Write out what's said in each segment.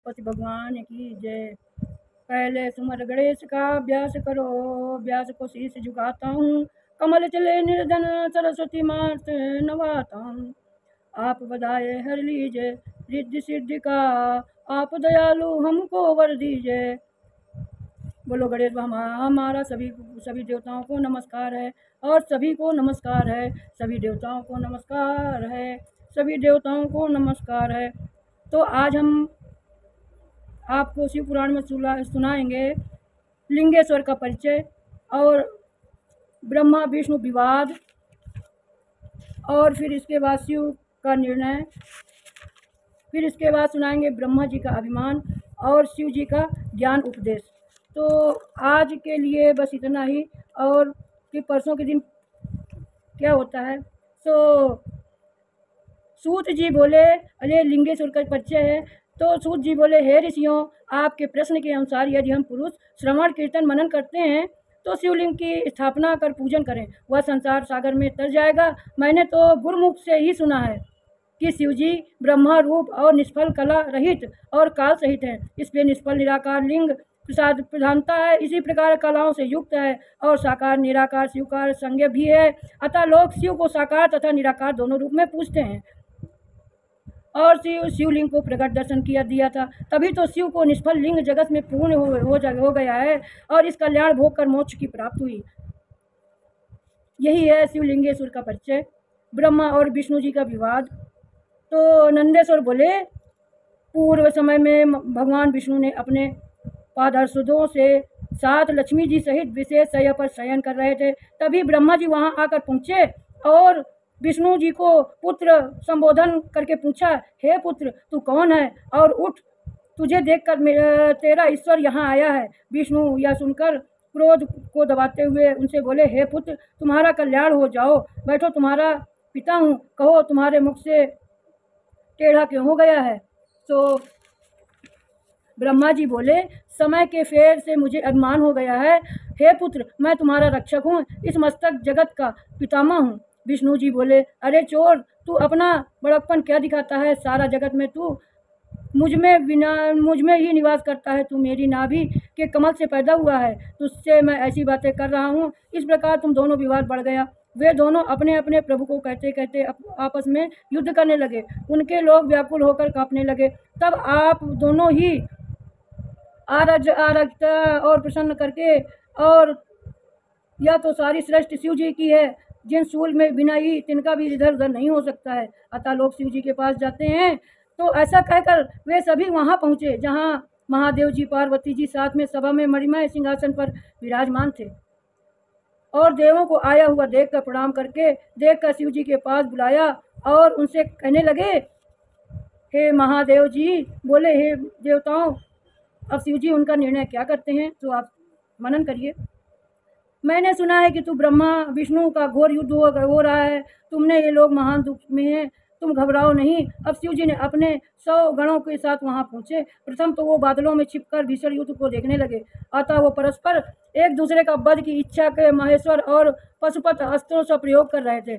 पति भगवान की जय। पहले सुमर गणेश का अभ्यास करो, अभ्यास को शीश झुकाता हूँ, कमल चले निर्धन सरस्वती मात नवाता हूँ। आप बधाए हर लीजिए रिद्धि सिद्धि का, आप दयालु हमको वर दीजिए। बोलो गणेश हमारा सभी देवताओं को नमस्कार है, और सभी को नमस्कार है, सभी देवताओं को नमस्कार है, सभी देवताओं को नमस्कार है। तो आज हम आपको शिव पुराण में सुनाएंगे लिंगेश्वर का परिचय, और ब्रह्मा विष्णु विवाद, और फिर इसके बाद शिव का निर्णय, फिर इसके बाद सुनाएंगे ब्रह्मा जी का अभिमान और शिव जी का ज्ञान उपदेश। तो आज के लिए बस इतना ही, और फिर परसों के दिन क्या होता है। तो सूत जी बोले, अरे लिंगेश्वर का परिचय है, तो सूत जी बोले, हे ऋषियों, आपके प्रश्न के अनुसार यदि हम पुरुष श्रवण कीर्तन मनन करते हैं तो शिवलिंग की स्थापना कर पूजन करें, वह संसार सागर में तर जाएगा। मैंने तो गुरुमुख से ही सुना है कि शिवजी ब्रह्मा रूप और निष्फल कला रहित और काल सहित हैं, इसलिए निष्फल निराकार लिंग प्रसाद प्रधानता है, इसी प्रकार कलाओं से युक्त है, और साकार निराकार शिवकार संज्ञ भी है। अतः लोग शिव को साकार तथा निराकार दोनों रूप में पूजते हैं, और शिवलिंग को प्रकट दर्शन किया दिया था, तभी तो शिव को निष्फल लिंग जगत में पूर्ण हो गया है, और इस कल्याण भोग कर मोक्ष की प्राप्ति हुई। यही है शिवलिंगेश्वर का परिचय। ब्रह्मा और विष्णु जी का विवाद। तो नंदेश्वर बोले, पूर्व समय में भगवान विष्णु ने अपने पार्षदों से साथ लक्ष्मी जी सहित विशेष शय्या पर शयन कर रहे थे, तभी ब्रह्मा जी वहां आकर पहुंचे और विष्णु जी को पुत्र संबोधन करके पूछा, हे पुत्र, तू कौन है, और उठ, तुझे देखकर तेरा ईश्वर यहाँ आया है। विष्णु यह सुनकर क्रोध को दबाते हुए उनसे बोले, हे पुत्र, तुम्हारा कल्याण हो जाओ, बैठो, तुम्हारा पिता हूँ, कहो तुम्हारे मुख से टेढ़ा क्यों हो गया है। तो ब्रह्मा जी बोले, समय के फेर से मुझे अभिमान हो गया है, हे पुत्र, मैं तुम्हारा रक्षक हूँ, इस मस्तक जगत का पितामह हूँ। विष्णु जी बोले, अरे चोर, तू अपना बड़प्पन क्या दिखाता है, सारा जगत में तू मुझ में ही निवास करता है, तू मेरी नाभि के कमल से पैदा हुआ है, तुझसे मैं ऐसी बातें कर रहा हूँ। इस प्रकार तुम दोनों विवाद बढ़ गया। वे दोनों अपने अपने प्रभु को कहते कहते आपस में युद्ध करने लगे, उनके लोग व्याकुल होकर कांपने लगे। तब आप दोनों ही आरक्षता और प्रसन्न करके, और यह तो सारी सृष्टि शिव जी की है, जिन सूल में बिना ही तिनका भी इधर उधर नहीं हो सकता है। अतः लोग शिव जी के पास जाते हैं। तो ऐसा कहकर वे सभी वहां पहुंचे जहां महादेव जी पार्वती जी साथ में सभा में मणिमय सिंहासन पर विराजमान थे, और देवों को आया हुआ देखकर प्रणाम करके देखकर शिव जी के पास बुलाया, और उनसे कहने लगे, हे महादेव जी बोले, हे देवताओं, अब शिव जी उनका निर्णय क्या करते हैं, तो आप मनन करिए। मैंने सुना है कि तू ब्रह्मा विष्णु का घोर युद्ध हो रहा है, तुमने ये लोग महान दुख में हैं, तुम घबराओ नहीं। अब शिव जी ने अपने 100 गणों के साथ वहां पहुंचे। प्रथम तो वो बादलों में छिपकर भीषण युद्ध को देखने लगे, अतः वो परस्पर एक दूसरे का वध की इच्छा के महेश्वर और पशुपत अस्त्रों से प्रयोग कर रहे थे,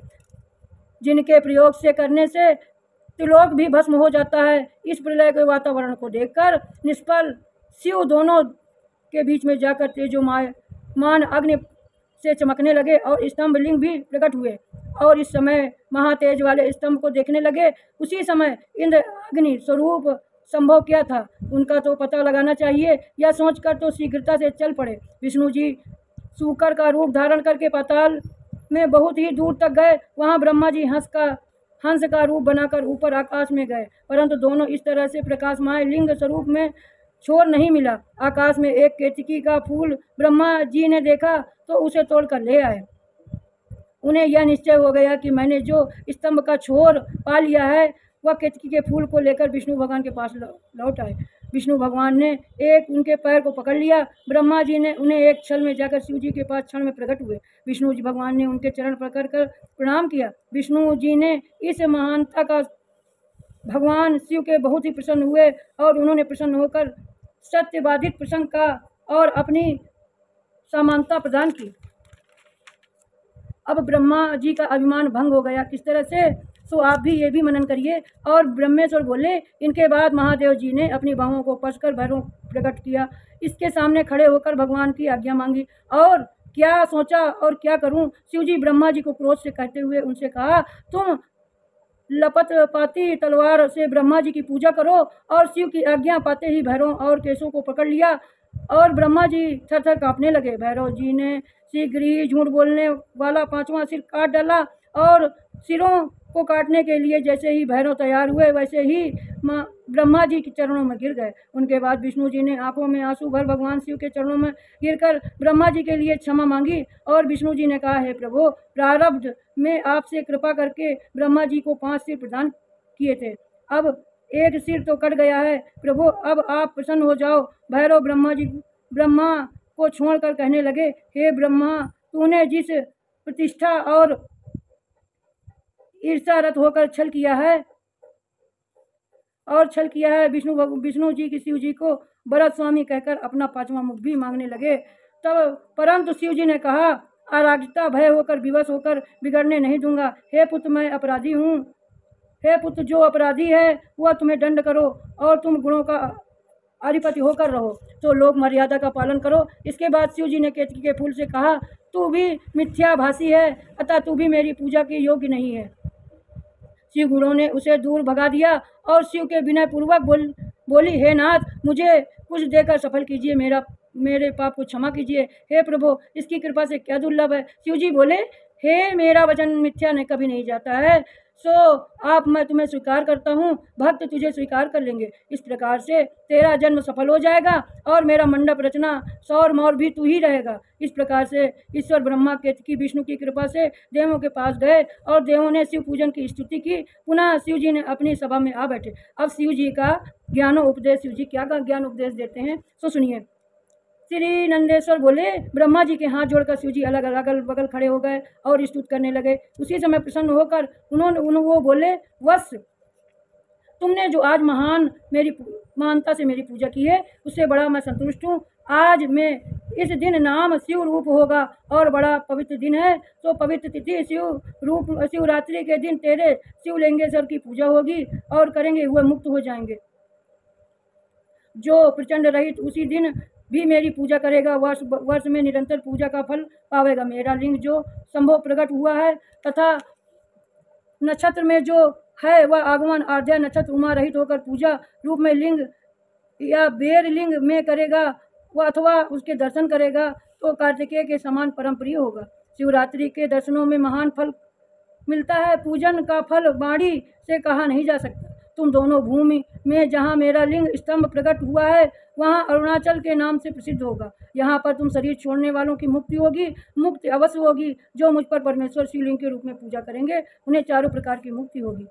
जिनके प्रयोग से करने से त्रिलोक भी भस्म हो जाता है। इस प्रलय के वातावरण को देखकर निष्फल शिव दोनों के बीच में जाकर तेजोमान अग्नि से चमकने लगे, और स्तंभ लिंग भी प्रकट हुए, और इस समय महातेज वाले स्तंभ को देखने लगे। उसी समय इंद्र अग्नि स्वरूप संभव क्या था, उनका तो पता लगाना चाहिए, यह सोचकर तो शीघ्रता से चल पड़े। विष्णु जी सूकर का रूप धारण करके पाताल में बहुत ही दूर तक गए। वहां ब्रह्मा जी हंस का रूप बनाकर ऊपर आकाश में गए, परंतु दोनों इस तरह से प्रकाशमय लिंग स्वरूप में छोर नहीं मिला। आकाश में एक केतकी का फूल ब्रह्मा जी ने देखा तो उसे तोड़कर ले आए। उन्हें यह निश्चय हो गया कि मैंने जो स्तंभ का छोर पा लिया है, वह केतकी के फूल को लेकर विष्णु भगवान के पास लौट आए। विष्णु भगवान ने एक उनके पैर को पकड़ लिया। ब्रह्मा जी ने उन्हें एक क्षण में जाकर शिव जी के पास क्षण में प्रकट हुए। विष्णु जी भगवान ने उनके चरण पकड़ कर प्रणाम किया। विष्णु जी ने इस महानता का भगवान शिव के बहुत ही प्रसन्न हुए, और उन्होंने प्रसन्न होकर सत्यबाधित प्रसंग का और अपनी समानता प्रदान की। अब ब्रह्मा जी का अभिमान भंग हो गया। किस तरह से? सो आप भी ये भी मनन करिए। और ब्रह्मेश्वर बोले। इनके बाद महादेव जी ने अपनी बाहों को कसकर भैरव प्रकट किया। इसके सामने खड़े होकर भगवान की आज्ञा मांगी और क्या सोचा और क्या करूं। शिव जी ब्रह्मा जी को क्रोध से कहते हुए उनसे कहा, तुम लपत पाती तलवार से ब्रह्मा जी की पूजा करो। और शिव की आज्ञा पाते ही भैरव और केशों को पकड़ लिया और ब्रह्मा जी थर थर कांपने लगे। भैरव जी ने शीघ्र ही झूठ बोलने वाला पांचवा सिर काट डाला और सिरों को काटने के लिए जैसे ही भैरव तैयार हुए वैसे ही ब्रह्मा जी के चरणों में गिर गए। उनके बाद विष्णु जी ने आंखों में आंसू भर भगवान शिव के चरणों में गिरकर ब्रह्मा जी के लिए क्षमा मांगी। और विष्णु जी ने कहा, हे प्रभु, प्रारब्ध में आपसे कृपा करके ब्रह्मा जी को 5 सिर प्रदान किए थे, अब एक सिर तो कट गया है प्रभु, अब आप प्रसन्न हो जाओ। भैरव ब्रह्मा को छोड़कर कहने लगे, हे ब्रह्मा, तूने जिस प्रतिष्ठा और ईर्षारत होकर छल किया है विष्णु जी की शिव जी को भरत स्वामी कहकर अपना 5वां मुख भी मांगने लगे। तब परंतु शिव जी ने कहा, अराजकता भय होकर विवश होकर बिगड़ने नहीं दूंगा। हे पुत्र, मैं अपराधी हूँ। हे पुत्र, जो अपराधी है वह तुम्हें दंड करो और तुम गुणों का अधिपति होकर रहो, तो लोक मर्यादा का पालन करो। इसके बाद शिव जी ने केतकी के फूल से कहा, तू भी मिथ्याभाषी है, अतः तू भी मेरी पूजा के योग्य नहीं है। शिव गुरुओं ने उसे दूर भगा दिया और शिव के विनय पूर्वक बोली, हे नाथ, मुझे कुछ देकर सफल कीजिए, मेरे पाप को क्षमा कीजिए। हे प्रभु, इसकी कृपा से क्या दुर्लभ है। शिव जी बोले, हे, मेरा वचन मिथ्या ने कभी नहीं जाता है, सो आप मैं तुम्हें स्वीकार करता हूँ, भक्त तुझे स्वीकार कर लेंगे। इस प्रकार से तेरा जन्म सफल हो जाएगा और मेरा मंडप रचना सौर मौर भी तू ही रहेगा। इस प्रकार से ईश्वर ब्रह्मा केतकी विष्णु की कृपा से देवों के पास गए और देवों ने शिव पूजन की स्तुति की। पुनः शिव जी ने अपनी सभा में आ बैठे। अब शिव जी का ज्ञानोपदेश, शिव जी क्या ज्ञान उपदेश देते हैं, तो सुनिए। श्री नंदेश्वर बोले, ब्रह्मा जी के हाथ जोड़कर शिव जी अगल बगल खड़े हो गए और स्तुति करने लगे। उसी समय प्रसन्न होकर वो बोले, वत्स, तुमने जो आज महानता से मेरी पूजा की है, उससे बड़ा मैं संतुष्ट हूँ। आज मैं इस दिन नाम शिव रूप होगा और बड़ा पवित्र दिन है, तो पवित्र तिथि शिवरात्रि के दिन तेरे शिवलिंगेश्वर की पूजा होगी और करेंगे हुए मुक्त हो जाएंगे। जो प्रचंड रहित उसी दिन भी मेरी पूजा करेगा, वर्ष में निरंतर पूजा का फल पावेगा। मेरा लिंग जो संभव प्रकट हुआ है तथा नक्षत्र में जो है वह आगमन आद्या नक्षत्र उमा रहित होकर पूजा रूप में लिंग या बेर लिंग में करेगा वह अथवा उसके दर्शन करेगा तो कार्तिकेय के समान परम प्रिय होगा। शिवरात्रि के दर्शनों में महान फल मिलता है। पूजन का फल बाणी से कहा नहीं जा सकता। तुम दोनों भूमि में जहाँ मेरा लिंग स्तंभ प्रकट हुआ है वहाँ अरुणाचल के नाम से प्रसिद्ध होगा। यहाँ पर तुम शरीर छोड़ने वालों की मुक्ति अवश्य होगी। जो मुझ पर परमेश्वर शिवलिंग के रूप में पूजा करेंगे उन्हें चारों प्रकार की मुक्ति होगी।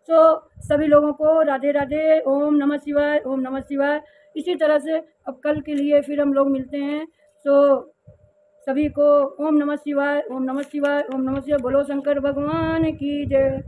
तो सभी लोगों को राधे राधे, ओम नमः शिवाय, ओम नमः शिवाय। इसी तरह से अब कल के लिए फिर हम लोग मिलते हैं। तो सभी को ओम नमः शिवाय, ओम नमः शिवाय, ओम नमः शिवाय। बोलो शंकर भगवान की जय।